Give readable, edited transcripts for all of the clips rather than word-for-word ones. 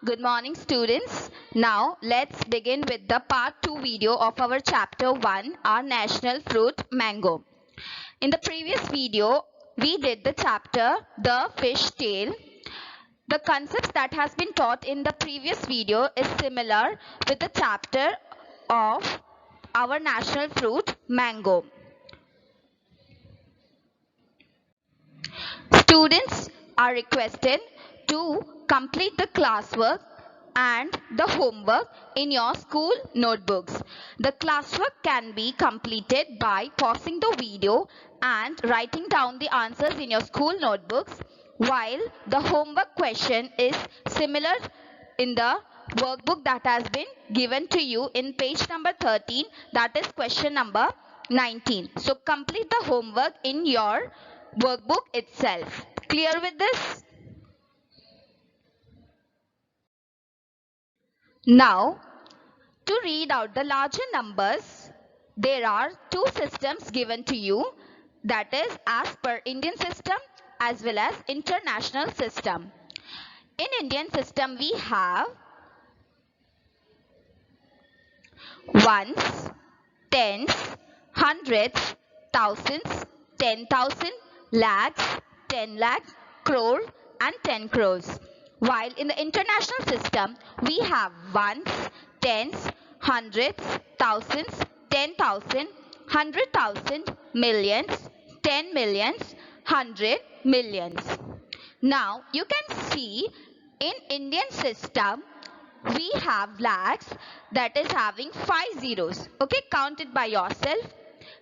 Good morning, students. Now let's begin with the part 2 video of our chapter 1, our national fruit mango. In the previous video, we did the chapter the fish tail. The concepts that has been taught in the previous video is similar with the chapter of our national fruit mango. Students are requested to complete the classwork and the homework in your school notebooks. The classwork can be completed by pausing the video and writing down the answers in your school notebooks, while the homework question is similar in the workbook that has been given to you in page number 13, that is question number 19. So complete the homework in your workbook itself. Clear with this? Now, to read out the larger numbers, there are two systems given to you, that is as per Indian system as well as international system. In Indian system, we have ones, tens, hundreds, thousands, 10,000, lakhs, 10 lakhs, crore and 10 crores. While in the international system, we have ones, tens, hundreds, thousands, 10,000, 100,000, millions, 10 millions, 100 millions. Now, you can see in Indian system, we have lakhs that is having 5 zeros. Okay, count it by yourself.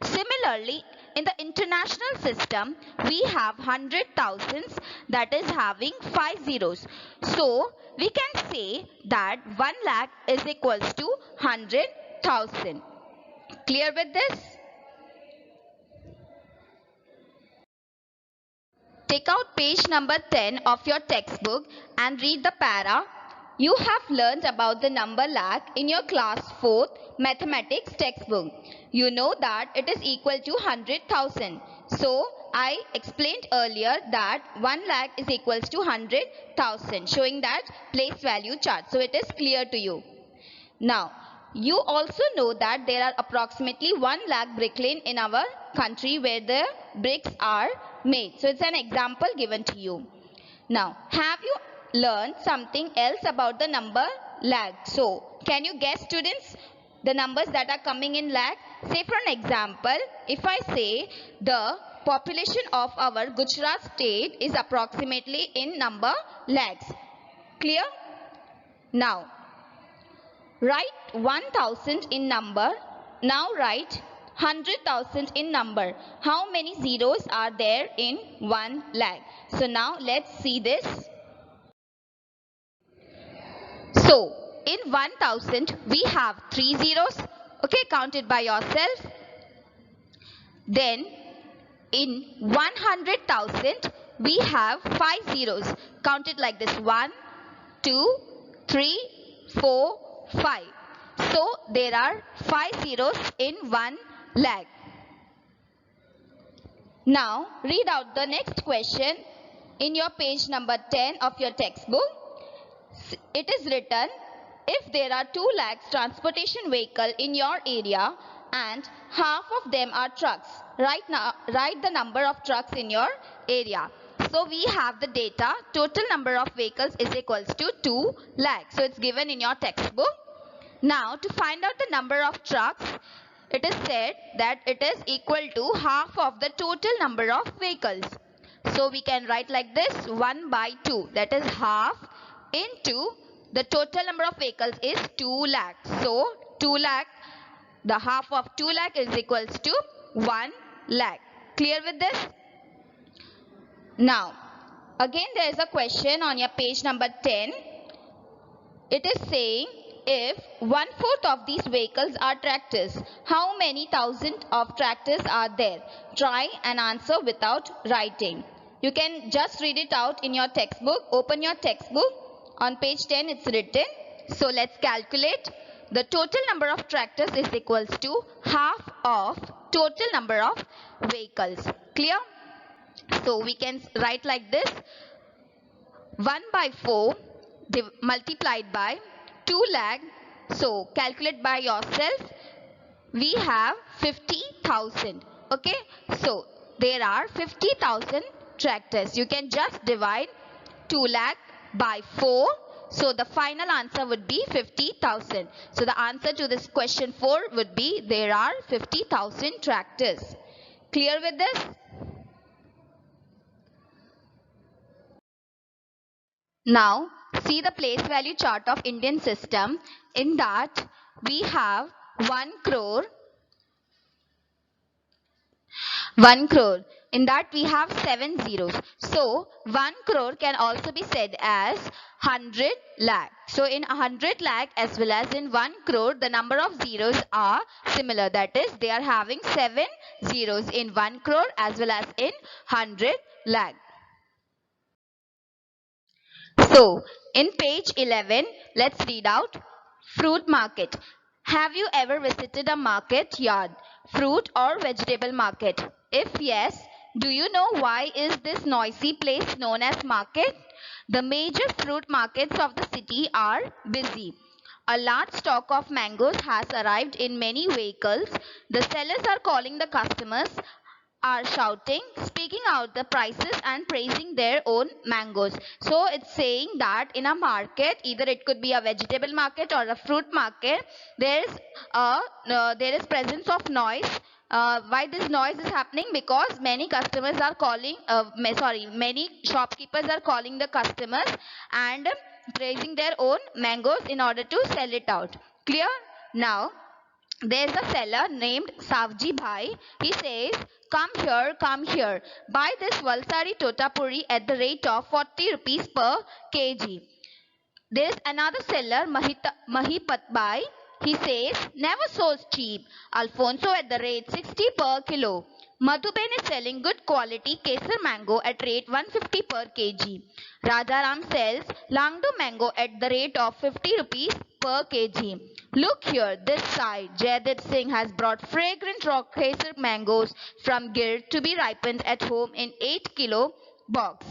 Similarly, in the international system, we have 100,000s that is having 5 zeros. So, we can say that 1 lakh is equals to 100,000. Clear with this? Take out page number 10 of your textbook and read the para. You have learned about the number lakh in your class 4th mathematics textbook. You know that it is equal to 100,000. So, I explained earlier that 1 lakh is equals to 100,000, showing that place value chart. So, it is clear to you. Now, you also know that there are approximately 1 lakh brick lane in our country where the bricks are made. So, it's an example given to you. Now, have you learned something else about the number lakh? So, can you guess, students, the numbers that are coming in lakh? Say for an example, if I say the population of our Gujarat state is approximately in number lakhs. Clear? Now, write 1000 in number. Now write 100,000 in number. How many zeros are there in 1 lakh? So now let's see this. So in 1000 we have 3 zeros. Okay, count it by yourself. Then in 100,000 we have 5 zeros. Count it like this: 1, 2, 3, 4, 5. So there are 5 zeros in 1 lakh. Now read out the next question in your page number 10 of your textbook. It is written, if there are 2 lakhs transportation vehicle in your area and half of them are trucks, write the number of trucks in your area. So we have the data, total number of vehicles is equals to 2 lakhs. So it's given in your textbook. Now to find out the number of trucks, it is said that it is equal to half of the total number of vehicles. So we can write like this: 1 by 2, that is half, into the total number of vehicles is 2 lakhs. So 2 lakh, the half of 2 lakh is equals to 1 lakh. Clear with this? Now, again there is a question on your page number 10. It is saying, if 1/4 of these vehicles are tractors, how many thousand of tractors are there? Try and answer without writing. You can just read it out in your textbook. Open your textbook. On page 10 it's written. So let's calculate. The total number of tractors is equals to half of total number of vehicles. Clear? So we can write like this: 1 by 4, multiplied by 2 lakh. So calculate by yourself. We have 50,000. Okay. So there are 50,000 tractors. You can just divide 2 lakh by 4. So the final answer would be 50,000. So the answer to this question 4 would be there are 50,000 tractors. Clear with this? Now see the place value chart of Indian system. In that we have 1 crore. 1 crore. In that we have 7 zeros. So 1 crore can also be said as 100 lakh. So in 100 lakh as well as in 1 crore, the number of zeros are similar. That is, they are having 7 zeros in 1 crore as well as in 100 lakh. So in page 11, let's read out fruit market. Have you ever visited a market yard, fruit or vegetable market? If yes, do you know why is this noisy place known as market? The major fruit markets of the city are busy. A large stock of mangoes has arrived in many vehicles. The sellers are calling the customers, are shouting, speaking out the prices and praising their own mangoes. So it's saying that in a market, either it could be a vegetable market or a fruit market, there is presence of noise. Why this noise is happening? Because many customers are calling, many shopkeepers are calling the customers and praising their own mangoes in order to sell it out. Clear? Now there's a seller named Savji Bhai. He says, come here. Buy this Valsari Totapuri at the rate of 40 rupees per kg. There's another seller, Mahipat Bhai. He says, never so cheap. Alfonso at the rate 60 per kilo. Madhuben is selling good quality Kesar mango at rate 150 per kg. Rajaram sells Langdo mango at the rate of 50 rupees per kg. Look here, this side, Jaydev Singh has brought fragrant raw Kesar mangoes from Gir to be ripened at home in 8 kilo box.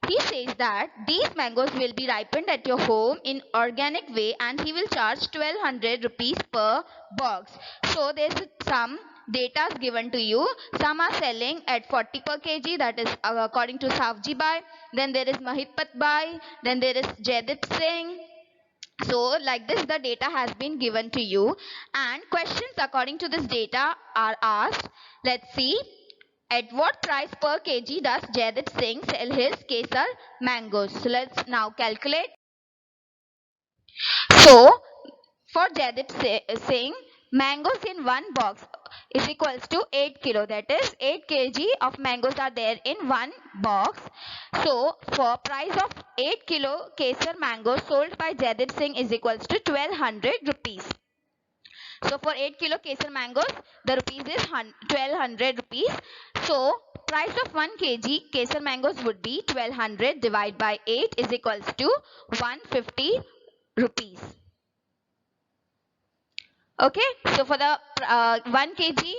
He says that these mangoes will be ripened at your home in organic way and he will charge 1200 rupees per box. So there's some data given to you. Some are selling at 40 per kg, that is according to Savji Bhai. Then there is Mahipat Bhai. Then there is Jaydeep Singh. So like this the data has been given to you and questions according to this data are asked. Let's see. At what price per kg does Jaydeep Singh sell his Kesar mangoes? So let's now calculate. So for Jaydeep Singh, mangoes in one box is equals to 8 kilo. That is 8 kg of mangoes are there in one box. So for price of 8 kilo Kesar mangoes sold by Jaydeep Singh is equals to 1200 rupees. So for 8 kilo Kesar mangoes, the rupees is 1200 rupees. So price of 1 kg Kesar mangoes would be 1200 divided by 8 is equals to 150 rupees. Okay, so for the 1 kg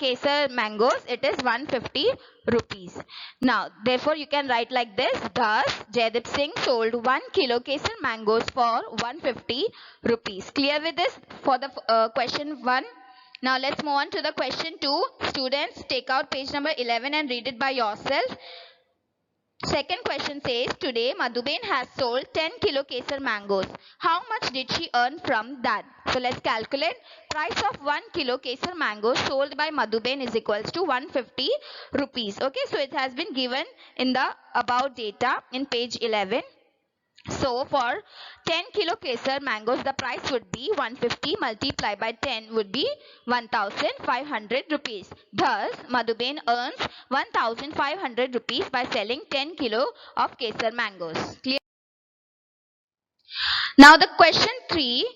Kesar mangoes, it is 150 rupees. Now, therefore, you can write like this. Thus, Jaydeep Singh sold 1 kilo Kesar mangoes for 150 rupees. Clear with this for the question 1? Now, let's move on to the question 2. Students, take out page number 11 and read it by yourself. Second question says, today Madhuben has sold 10 kilo Kesar mangoes. How much did she earn from that? So let's calculate. Price of 1 kilo Kesar mangoes sold by Madhuben is equals to 150 rupees. Okay, so it has been given in the above data in page 11. So for 10 kilo Kesar mangoes, the price would be 150 multiplied by 10 would be 1500 rupees. Thus, Madhuben earns 1500 rupees by selling 10 kilo of Kesar mangoes. Clear? Now the question 3,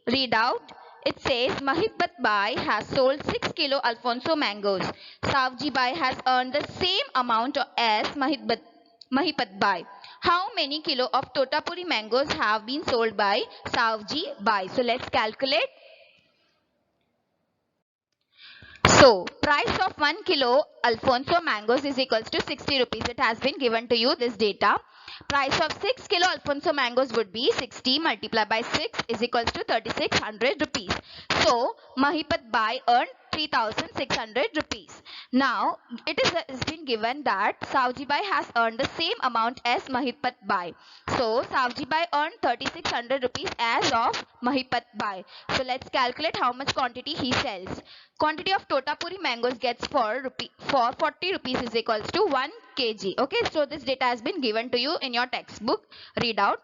read out. It says Mahipat Bhai has sold 6 kilo Alfonso mangoes. Savji Bhai has earned the same amount as Mahipat Bhai. How many kilo of Totapuri mangoes have been sold by Savji Bhai? So let's calculate. So price of 1 kilo Alfonso mangoes is equals to 60 rupees. It has been given to you this data. price of 6 kilo Alfonso mangoes would be 60 multiplied by 6 is equals to 3600 rupees. So Mahipat Bai earned 3600 rupees. Now it has been given that Savji Bai has earned the same amount as Mahipat Bai. So Savji Bai earned 3600 rupees as of Mahipat Bai. So let's calculate how much quantity he sells. Quantity of Totapuri mangoes gets for 40 rupees is equals to 1 kg. Okay, so this data has been given to you in your textbook readout.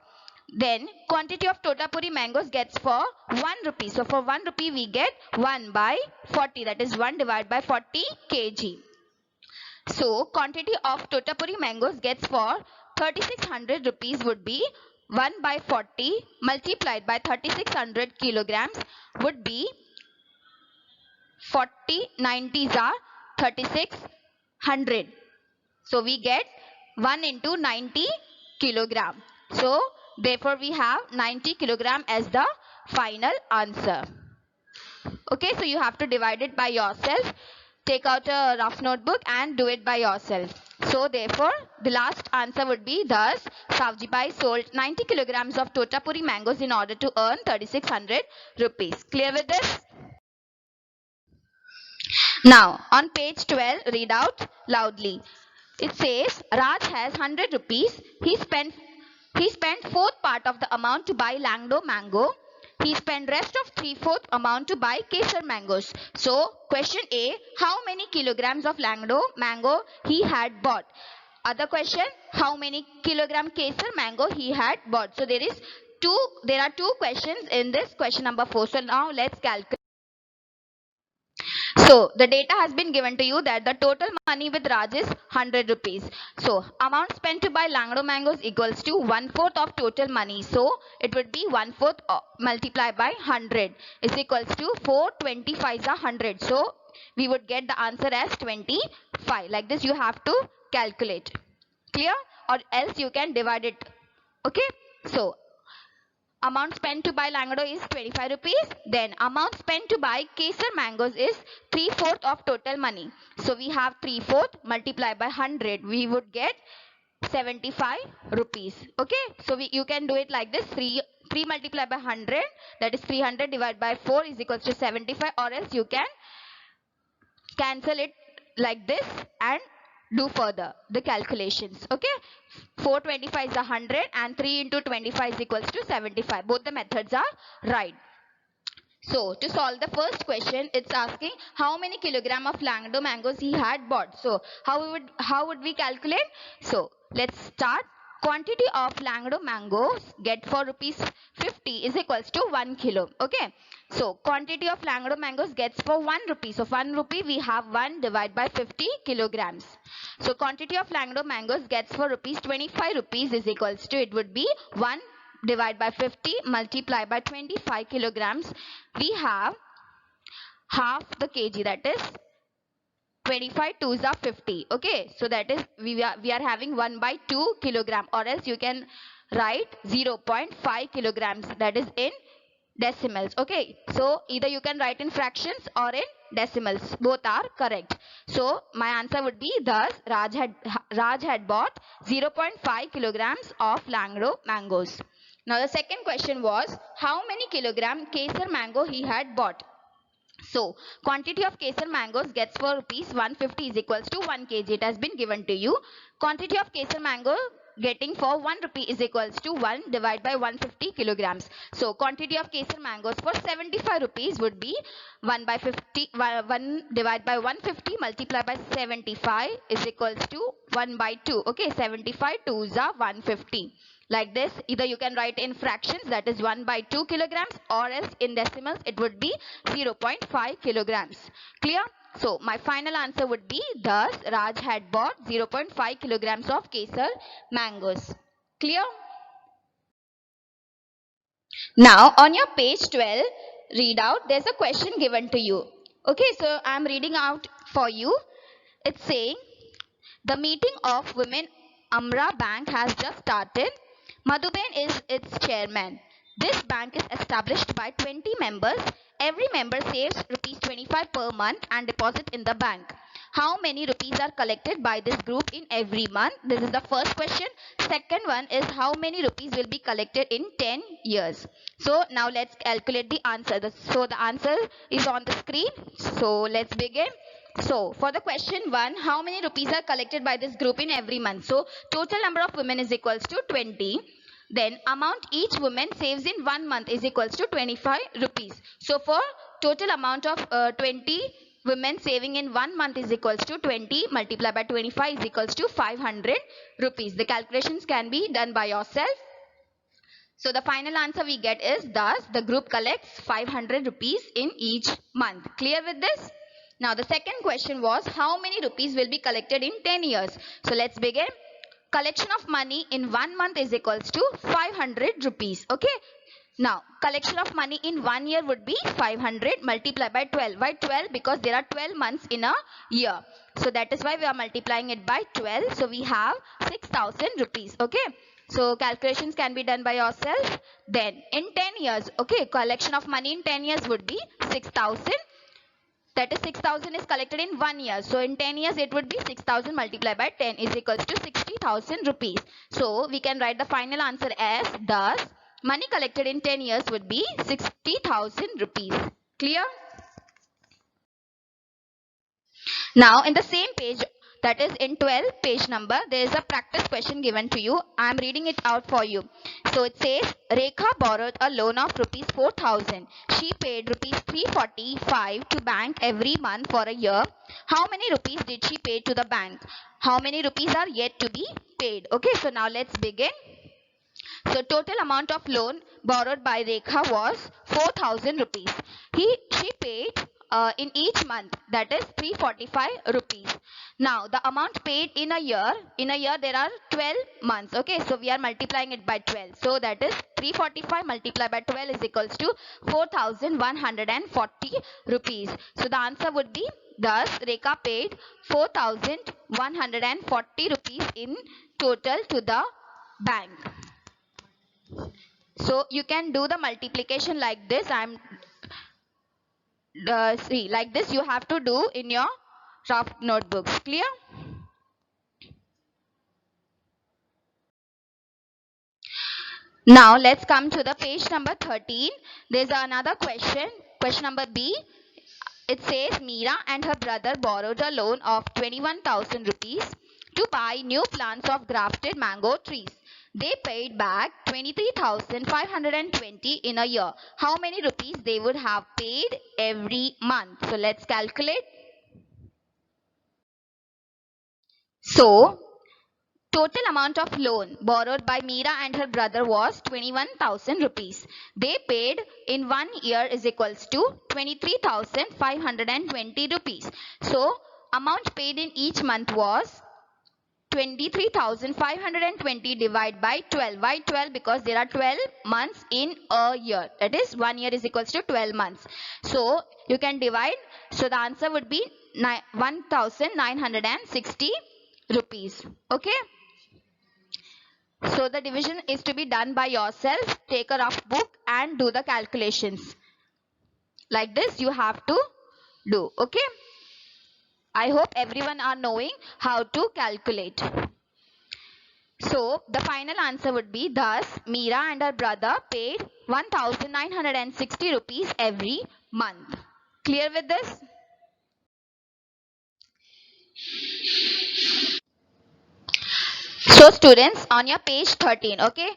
Then quantity of Totapuri mangoes gets for 1 rupee. So for 1 rupee we get 1 by 40, that is 1 divided by 40 kg. So quantity of Totapuri mangoes gets for 3600 rupees would be 1 by 40 multiplied by 3600 kilograms would be 40 90s are 3600. So we get 1 into 90 kilogram. So therefore we have 90 kilogram as the final answer. Okay, so you have to divide it by yourself. Take out a rough notebook and do it by yourself. So therefore the last answer would be thus Savji Bai sold 90 kilograms of Totapuri mangoes in order to earn 3600 rupees. Clear with this? Now on page 12 read out loudly. It says Raj has 100 rupees. He spent fourth part of the amount to buy Langdo mango. He spent rest of 3/4 amount to buy Kesar mangoes. So question A, how many kilograms of Langdo mango he had bought? Other question, how many kilogram Kesar mango he had bought? So there are two questions in this question number 4. So now let's calculate. So the data has been given to you that the total money with Raj is 100 rupees. So amount spent to buy Langdo mangoes equals to 1/4 of total money. So it would be 1/4 multiplied by 100 is equals to 425 are 100. So we would get the answer as 25. Like this you have to calculate. Clear? Or else you can divide it. Okay. So amount spent to buy Langdo is 25 rupees. Then amount spent to buy Kesar mangoes is 3/4 of total money. So we have 3/4 multiplied by 100. We would get 75 rupees. Okay. So you can do it like this. 3 multiplied by 100, that is 300 divided by 4 is equals to 75, or else you can cancel it like this and do further the calculations. Okay, 425 is 100 and 3 into 25 is equals to 75. Both the methods are right. So to solve the first question, it's asking how many kilogram of Langdo mangoes he had bought. So how would we calculate? So let's start. Quantity of Langdo mangoes get for rupees 50 is equals to 1 kilo. Okay. So quantity of Langdo mangoes gets for 1 rupee. So 1 rupee we have 1 divided by 50 kilograms. So quantity of Langdo mangoes gets for rupees 25 rupees is equals to, it would be 1 divided by 50 multiplied by 25 kilograms. We have half the kg, that is 25 2s are 50. Okay, so that is we are having 1 by 2 kilogram, or else you can write 0.5 kilograms, that is in decimals. Okay, so either you can write in fractions or in decimals, both are correct. So my answer would be thus Raj had bought 0.5 kilograms of Langdo mangoes. Now the second question was how many kilogram Kesar mango he had bought. So quantity of Kesar mangoes gets for rupees 150 is equals to 1 kg. It has been given to you. Quantity of Kesar mango getting for 1 rupee is equals to 1 divided by 150 kilograms. So quantity of Kesar mangoes for 75 rupees would be 1 by 50, 1 divided by 150 multiplied by 75 is equals to 1 by 2. Okay, 75 2s are 150. Like this, either you can write in fractions, that is 1 by 2 kilograms, or else in decimals it would be 0.5 kilograms. Clear? So my final answer would be thus Raj had bought 0.5 kilograms of Kesar mangoes. Clear? Now on your page 12 readout, there's a question given to you. Okay, so I'm reading out for you. It's saying the meeting of Women Amra Bank has just started. Madhuben is its chairman. This bank is established by 20 members. Every member saves rupees 25 per month and deposit in the bank. how many rupees are collected by this group in every month? This is the first question. Second one is how many rupees will be collected in 10 years. So now let's calculate the answer. So the answer is on the screen. So let's begin. So for the question 1, how many rupees are collected by this group in every month? So total number of women is equals to 20. Then amount each woman saves in 1 month is equals to 25 rupees. So for total amount of 20 women saving in 1 month is equals to 20 multiplied by 25 is equals to 500 rupees. The calculations can be done by yourself. So the final answer we get is thus the group collects 500 rupees in each month. Clear with this? Now the second question was how many rupees will be collected in 10 years. So let's begin. Collection of money in 1 month is equals to 500 rupees. Okay. Now collection of money in 1 year would be 500 multiplied by 12. Why 12? Because there are 12 months in a year. So that is why we are multiplying it by 12. So we have 6,000 rupees. Okay. So calculations can be done by yourself. Then in 10 years, okay, collection of money in 10 years would be 6,000. That is 6,000 is collected in 1 year. So in 10 years it would be 6,000 multiplied by 10 is equals to 60,000 rupees. So we can write the final answer as thus money collected in 10 years would be 60,000 rupees. Clear? Now in the same page, that is in 12 page number, there is a practice question given to you. I am reading it out for you. So it says Rekha borrowed a loan of rupees 4,000. She paid rupees 345 to bank every month for a year. How many rupees did she pay to the bank? How many rupees are yet to be paid? Okay, so now let's begin. So total amount of loan borrowed by Rekha was 4,000 rupees. She paid in each month, that is 345 rupees. Now the amount paid in a year there are 12 months. Okay, so we are multiplying it by 12. So that is 345 multiplied by 12 is equals to 4,140 rupees. So the answer would be thus Rekha paid 4,140 rupees in total to the bank. So you can do the multiplication like this. See, like this you have to do in your rough notebooks. Clear? Now let's come to the page number 13. There's another question. Question number B. It says Meera and her brother borrowed a loan of 21,000 rupees to buy new plants of grafted mango trees. They paid back 23,520 in a year. How many rupees they would have paid every month? So let's calculate. So total amount of loan borrowed by Meera and her brother was 21,000 rupees. They paid in 1 year is equals to 23,520 rupees. So amount paid in each month was 23,520 divided by 12. Why 12? Because there are 12 months in a year. That is 1 year is equals to 12 months. So you can divide. So the answer would be 1,960 rupees. Okay. So the division is to be done by yourself. Take a rough book and do the calculations. Like this you have to do. Okay. I hope everyone are knowing how to calculate. So the final answer would be thus Meera and her brother paid 1,960 rupees every month. Clear with this? So students, on your page 13, okay,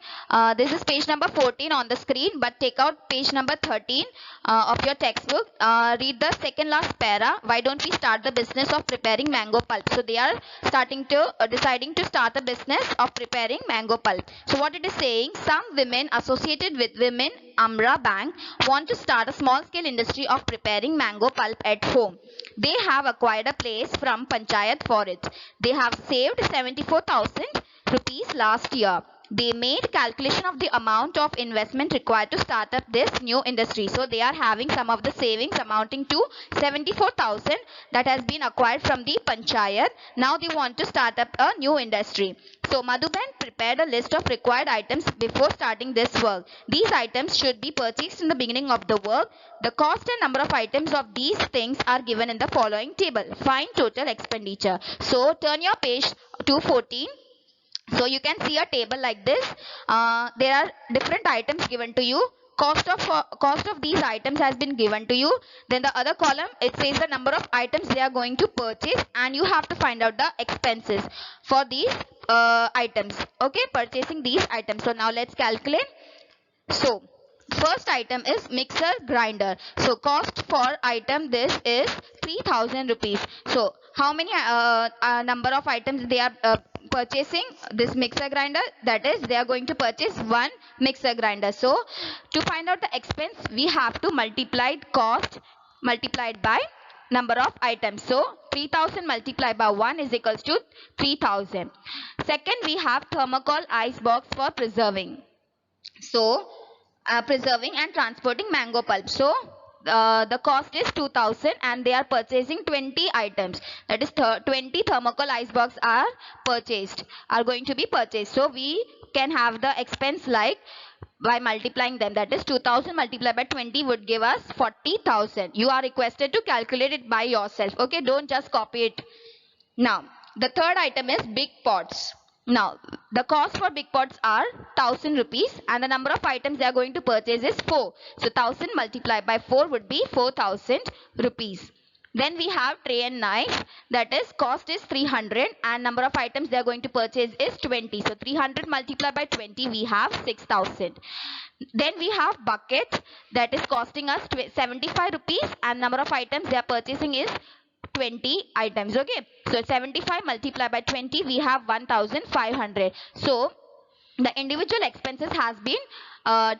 this is page number 14 on the screen, but take out page number 13 of your textbook. Read the second last para. Why don't we start the business of preparing mango pulp? So they are deciding to start the business of preparing mango pulp. So what it is saying, some women associated with Women Amra Bank want to start a small scale industry of preparing mango pulp at home. They have acquired a place from Panchayat for it. They have saved 74,000 rupees last year they made calculation of the amount of investment required to start up this new industry. So they are having some of the savings amounting to 74,000 that has been acquired from the panchayat. Now they want to start up a new industry. So Madhuban prepared a list of required items before starting this work. These items should be purchased in the beginning of the work. The cost and number of items of these things are given in the following table. Find total expenditure. So turn your page to 14. So you can see a table like this. There are different items given to you. Cost of these items has been given to you. Then the other column, it says the number of items they are going to purchase, and you have to find out the expenses for these items. Okay, purchasing these items. So now let's calculate. So first item is mixer grinder. So cost for item this is 3,000 rupees. So how many number of items they are purchasing this mixer grinder? That is, they are going to purchase one mixer grinder. So to find out the expense, we have to multiply cost multiplied by number of items. So 3,000 multiplied by 1 is equals to 3,000. Second, we have thermocol ice box for preserving. So preserving and transporting mango pulp. So the cost is 2,000 and they are purchasing 20 items. That is 20 thermocol ice box are going to be purchased. So we can have the expense like by multiplying them. That is 2,000 multiplied by 20 would give us 40,000. You are requested to calculate it by yourself. Okay, don't just copy it. Now the third item is big pots. Now, the cost for big pots are 1,000 rupees and the number of items they are going to purchase is 4. So, 1,000 multiplied by 4 would be 4,000 rupees. Then we have tray and knife, that is cost is 300 and number of items they are going to purchase is 20. So, 300 multiplied by 20 we have 6,000. Then we have bucket, that is costing us 75 rupees and number of items they are purchasing is 20 items. Okay, so 75 multiplied by 20 we have 1,500. So the individual expenses has been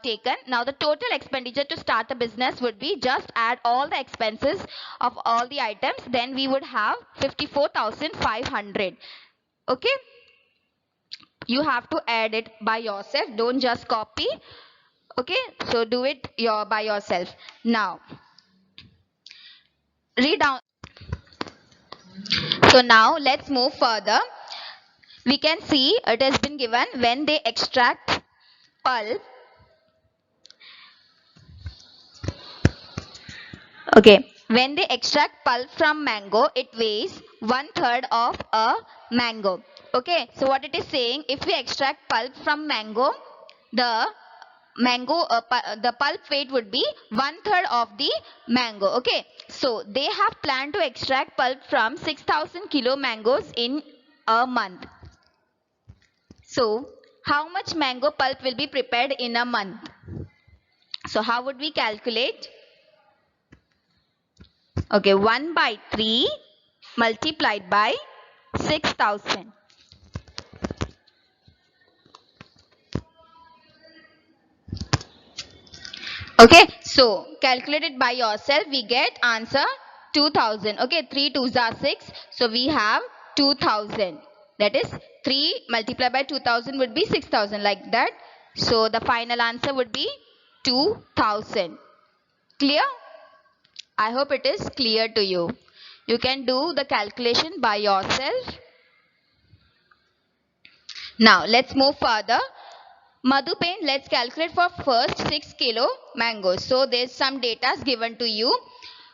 taken. Now the total expenditure to start a business would be, just add all the expenses of all the items, then we would have 54,500. okay, you have to add it by yourself, don't just copy. Okay, so do it by yourself. Now read down. So now let's move further. We can see it has been given when they extract pulp. Okay, when they extract pulp from mango, it weighs 1/3 of a mango. Okay, so what it is saying, if we extract pulp from mango, the the pulp weight would be 1/3 of the mango. Okay, so they have planned to extract pulp from 6,000 kilo mangoes in a month. So how much mango pulp will be prepared in a month? So how would we calculate? Okay, 1/3 multiplied by 6,000. Okay, so calculate it by yourself. We get answer 2,000. Okay, 3 2s are 6. So we have 2,000. That is 3 multiplied by 2,000 would be 6,000, like that. So the final answer would be 2,000. Clear? I hope it is clear to you. You can do the calculation by yourself. Now let's move further. Madhupen, let's calculate for first 6 kilo mangoes. So there's some data given to you.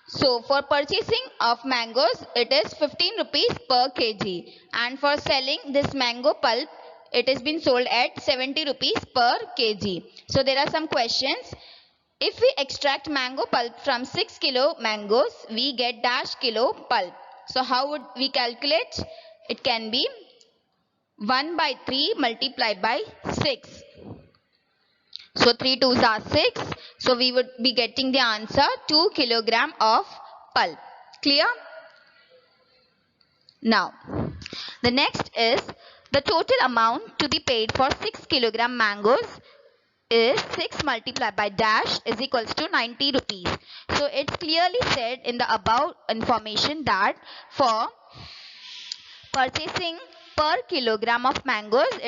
So for purchasing of mangoes, it is 15 rupees per kg. And for selling this mango pulp, it has been sold at 70 rupees per kg. So there are some questions. If we extract mango pulp from 6 kilo mangoes, we get dash kilo pulp. So how would we calculate? It can be 1/3 multiplied by 6. So 3 2s are 6. So we would be getting the answer 2 kilogram of pulp. Clear? Now, the next is the total amount to be paid for 6 kilogram mangoes is 6 multiplied by dash is equals to 90 rupees. So it's clearly said in the above information that for purchasing per kilogram of mangoes,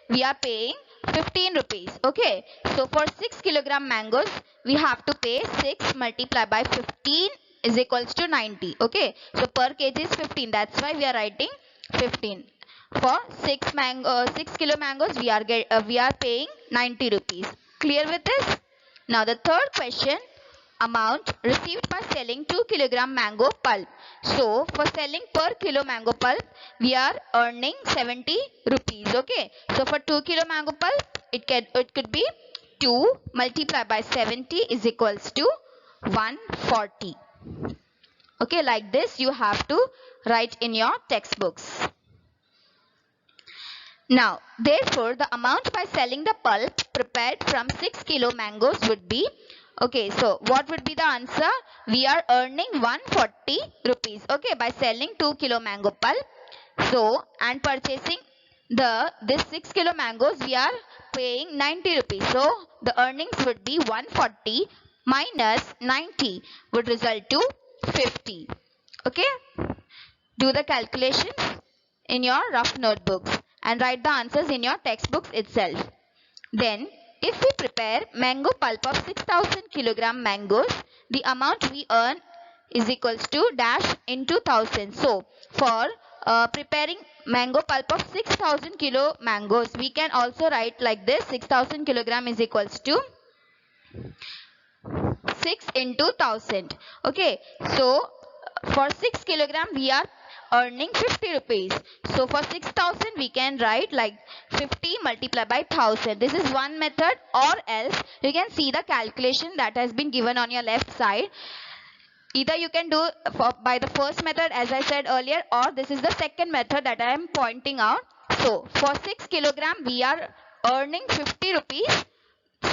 we are paying 15 rupees. Okay, so for 6 kilogram mangoes, we have to pay 6 multiplied by 15 is equals to 90. Okay, so per kg is 15. That's why we are writing 15. For 6 kilo mangoes, we are paying 90 rupees. Clear with this? Now the third question, amount received by selling 2 kilogram mango pulp. So for selling per kilo mango pulp, we are earning 70 rupees. Okay, so for 2 kilo mango pulp, it could be 2 multiplied by 70 is equals to 140. Okay, like this you have to write in your textbooks. Now, therefore, the amount by selling the pulp prepared from 6 kilo mangoes would be, okay, so what would be the answer? We are earning 140 rupees, okay, by selling 2 kilo mango pulp. So, and purchasing this 6 kilo mangoes, we are paying 90 rupees. So, the earnings would be 140 minus 90 would result to 50. Okay, do the calculations in your rough notebooks and write the answers in your textbooks itself. Then, if we prepare mango pulp of 6000 kilogram mangoes, the amount we earn is equals to dash into 1000. So, for preparing mango pulp of 6000 kilo mangoes, we can also write like this: 6000 kilogram is equals to 6 into 1000. Okay, so for 6 kilogram we are earning 50 rupees. So for 6000 we can write like 50 multiplied by 1000. This is one method, or else you can see the calculation that has been given on your left side. Either you can do by the first method as I said earlier, or this is the second method that I am pointing out. So for 6 kilogram we are earning 50 rupees.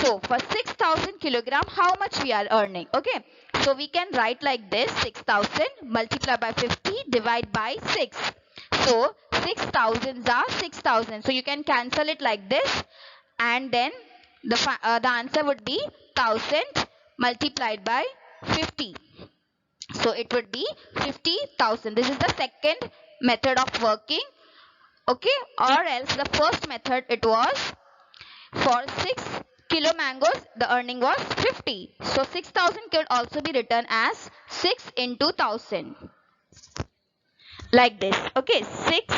So for 6000 kilogram, how much we are earning? Okay, so we can write like this: 6000 multiplied by 50 divide by 6. So 6000s are 6000. So you can cancel it like this, and then the answer would be 1000 multiplied by 50. So it would be 50,000. This is the second method of working. Okay, or else the first method, it was for 6 kilo mangoes, the earning was 50. So 6000 could also be written as 6 into 1000. Like this. Okay, 6.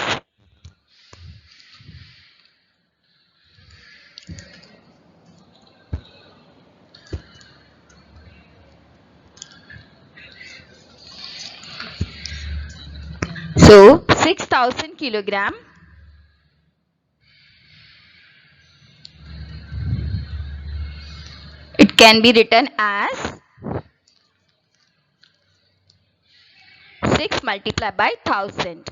So 6000 kilogram. It can be written as 6 multiplied by 1000.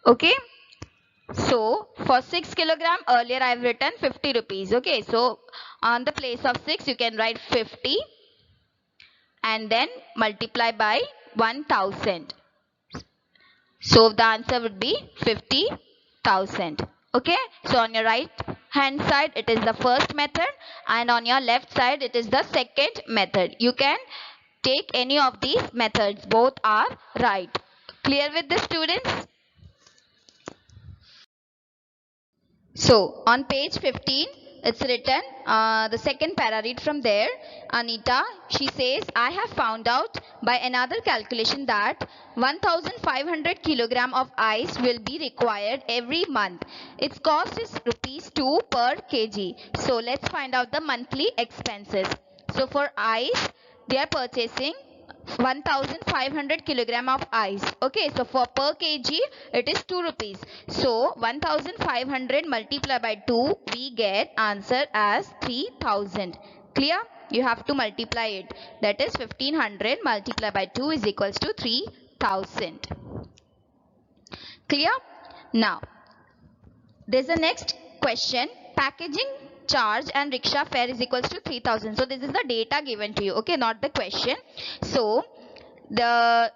Okay. So for 6 kilogram, earlier I have written 50 rupees. Okay. So on the place of 6 you can write 50 and then multiply by 1000. So the answer would be 50,000. Okay. So on your right hand side it is the first method, and on your left side it is the second method. You can take any of these methods. Both are right. Clear with this, students? So on page 15, it's written the second para. Read from there. Anita, she says, I have found out by another calculation that 1500 kilogram of ice will be required every month. Its cost is rupees 2 per kg. So let's find out the monthly expenses. So for ice, they are purchasing 1500 kilogram of ice. Okay, so for per kg it is 2 rupees. So 1500 multiplied by 2, we get answer as 3000. Clear? You have to multiply it. That is 1500 multiplied by 2 is equals to 3000. Clear? Now there's a next question. Packaging charge and rickshaw fare is equals to 3000. So this is the data given to you. Okay, not the question. So the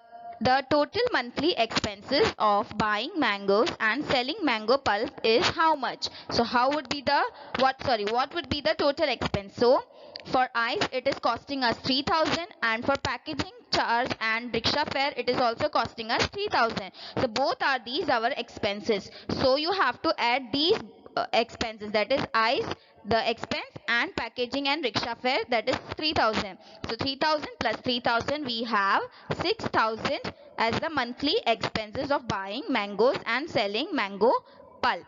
total monthly expenses of buying mangoes and selling mango pulp is how much? So how would be the what would be the total expense? So for ice it is costing us 3000, and for packaging charge and rickshaw fare, it is also costing us 3000. So both are these our expenses. So you have to add these expenses, that is ice, the expense, and packaging and rickshaw fare, that is 3000. So 3000 plus 3000, we have 6000 as the monthly expenses of buying mangoes and selling mango pulp.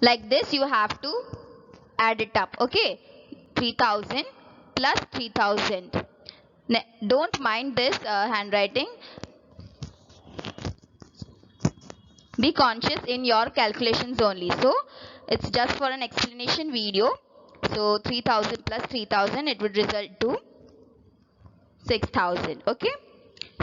Like this you have to add it up. Okay, 3000 plus 3000. Don't mind this handwriting. Be conscious in your calculations only. So it's just for an explanation video. So 3000 plus 3000, it would result to 6000. Okay.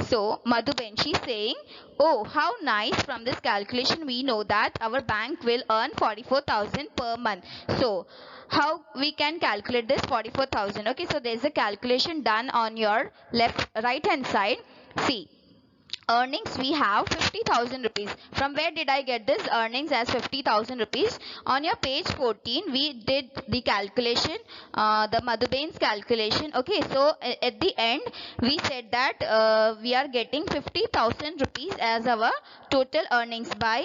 So Madhuben, she's saying, oh, how nice. From this calculation we know that our bank will earn 44,000 per month. So how we can calculate this 44,000? Okay, so there's a calculation done on your right hand side. See, earnings we have 50,000 rupees. From where did I get this earnings as 50,000 rupees? On your page 14 we did the calculation, the Madhuben's calculation. Okay, so at the end we said that we are getting 50,000 rupees as our total earnings by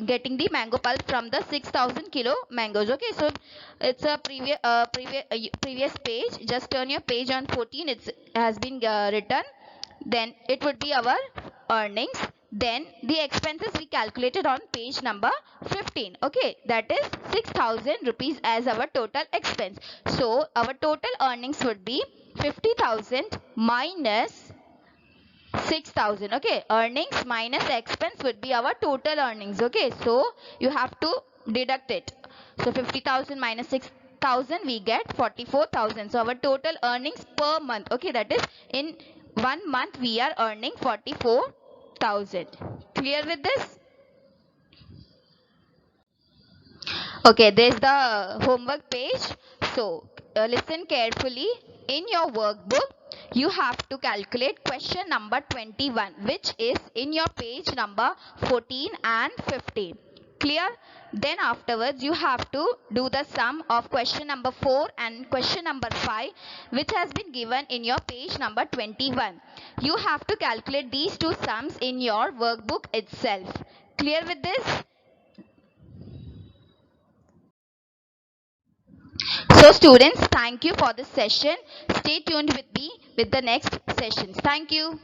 getting the mango pulp from the 6,000 kilo mangoes. Okay, so it's a previous page. Just turn your page on 14. It has been written. Then it would be our earnings. Then the expenses we calculated on page number 15. Okay, that is 6,000 rupees as our total expense. So our total earnings would be 50,000 minus 6,000. Okay, earnings minus expense would be our total earnings. Okay, so you have to deduct it. So 50,000 minus 6,000, we get 44,000. So our total earnings per month. Okay, that is in 1 month we are earning 44,000. Clear with this? Okay, there's the homework page. So listen carefully. In your workbook you have to calculate question number 21, which is in your page number 14 and 15. Clear? Then afterwards you have to do the sum of question number 4 and question number 5, which has been given in your page number 21. You have to calculate these two sums in your workbook itself. Clear with this? So students, thank you for this session. Stay tuned with me with the next sessions. Thank you.